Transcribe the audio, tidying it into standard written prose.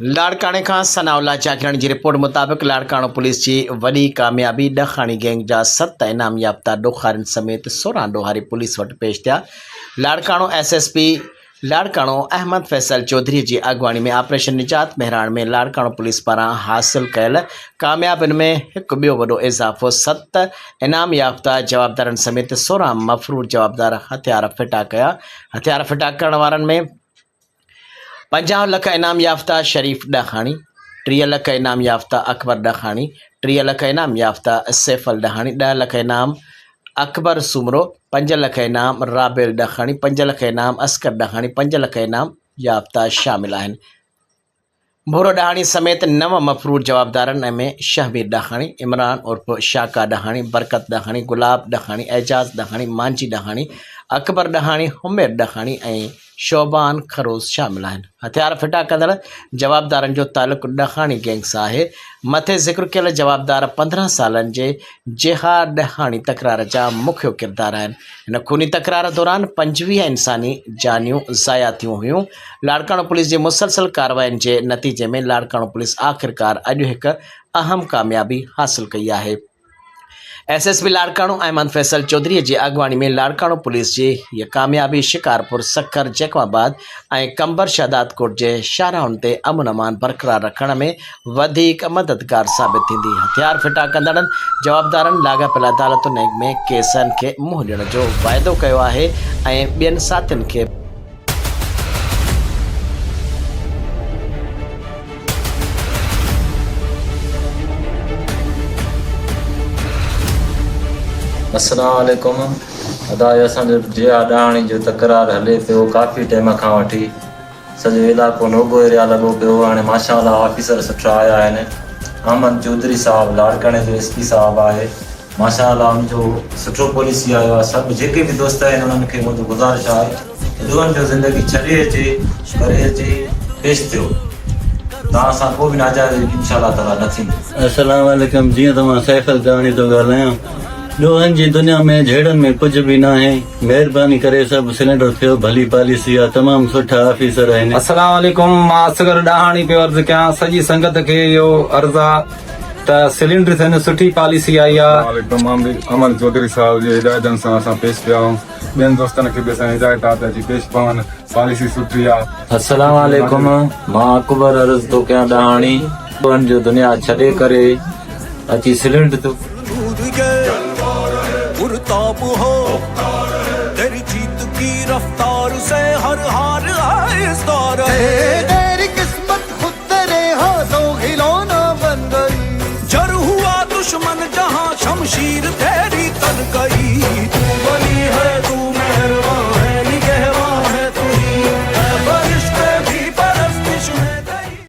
लाड़काणे खां सनाउल्ला चाकराणी जी रिपोर्ट मुताबिक़ लाड़काणो पुलिस जी वॾी कामयाबी ॾखाणी गैंग जा 7 इनाम याफ़्ता ॾोखारियुनि समेत 16 ॾोहारी पुलिस वटि पेश थिया। लाड़काणो एसएसपी लाड़काणो अहमद फैसल चौधरी जी अॻुवाणी में ऑपरेशन निजात बहिराण में लाड़काणो पुलिस पारां हासिल कयल कामयाबियुनि में हिकु ॿियो वॾो इज़ाफ़ो 7 इनाम याफ़्ता जवाबदारनि समेत 16 मफ़रूर जवाबदार हथियार फिटा कया। हथियार फिटा करण वारनि में 50 लख इनाम याफ़्ता शरीफ़ ॾखाणी, 30 लख इनाम याफ़्ता अकबर ॾखाणी, 30 लख इनाम याफ़्ता सैफल ॾखाणी, 10 लख इनाम अकबर सुमरो, 5 लख इनाम राबेल ॾखाणी, 5 लख इनाम अस्कर ॾखाणी, 5 लख इनाम याफ़्ता शामिल आहिनि। भोरो ॾहाणी समेत 9 मफ़रूर जवाबदारनि में शहबीर ॾखाणी, इमरान उर्फ शाका ॾखाणी, बरकत ॾखाणी, गुलाब ॾखाणी, एजाज़ ॾखाणी, मांझी ॾखाणी, अकबर ॾखाणी, हुमेर ॾखाणी ऐं शोबान खरोस शामिल आहिनि। हथियार फिटा कंदड़ जवाबदारनि जो तालुक़ु ॾखाणी गैंग सां आहे। मथे ज़िक्र कयल जवाबदार 15 सालनि जे जिहाद ॾखाणी तकरार जा मुख्य किरदार आहिनि। हिन खूनी तकरार दौरान 25 इंसानी जानियूं ज़ाया थियूं हुयूं। लाड़काणो पुलिस जी मुसलसल कार्रवाइयुनि जे नतीजे में लाड़काणो पुलिस आख़िरकार अॼु हिकु अहम कामयाबी हासिल कई आहे। एसएसपी लाड़काणो अहमद फैसल चौधरी जी अॻुवाणी में लाड़काणो पुलिस जी हीअ कामयाबी शिकारपुर, सखर, जैकबाबाद ऐं कंबर शहदादकोट जे शाहराहुनि ते अमन अमान बरक़रार रखण में वधीक मददगार साबित थींदी। हथियार फिटा कंदड़नि जवाबदारनि लाॻापियल अदालतुनि में केसनि खे मुंहुं ॾियण जो वाइदो कयो आहे ऐं ॿियनि साथियुनि खे अस्सलाम वालेकुम। अदा असांजो जिया ॾहाणी जो तकरार हले पियो काफ़ी टाइम खां वठी, सॼो इलाइक़ो नोगो एरिया लॻो पियो। हाणे माशाअल्लाह ऑफिसर सुठा आया आहिनि। अहमद चौधरी साहब लाड़काणे जो एसपी साहब आहे, माशाअल्लाह उनजो सुठो पॉलिसी आयो आहे। सभु जेके बि दोस्त आहिनि उन्हनि खे मुंहिंजो गुज़ारिश आहे दुअनि जो ज़िंदगी छॾे अचे, करे अचे, पेश थियो। तव्हां सां को बि नाजाइज़ इंशाअल्लाह ताला न थींदी। अस्सलाम वालेकुम। जीअं त मां सैफल ॾहाणी थो ॻाल्हायां, ॾोहनि जी दुनिया में झेड़नि में कुझु बि न आहे। महिरबानी करे सभु सिलेंडर थियो, भली पॉलिसी आहे, तमामु सुठा ऑफिसर आहिनि। अस्सलाम वालेकुम। मां असगर ॾहाणी पियो अर्ज़ु कयां सॼी संगत खे इहो अर्ज़ु आहे त सिलेंडर थियनि, सुठी पॉलिसी आई आहे। अमन चौधरी साहब जी हिदायतनि सां असां पेश पिया आहियूं। ॿियनि दोस्तनि खे बि असां हिदायत आहे त अची पेश पवनि, पॉलिसी सुठी आहे। अस्सलाम वालेकुम। मां अकबर अर्ज़ु थो कयां ॾहाणी, ॾोहनि जो दुनिया छॾे करे अची सिलेंडर थो। ताप हो तेरी जीत की रफ्तार से हर हार है इस दौर है। तेरी किस्मत खुद तेरे हाथों खिलौना बन गई। जर हुआ दुश्मन जहां शमशीर थे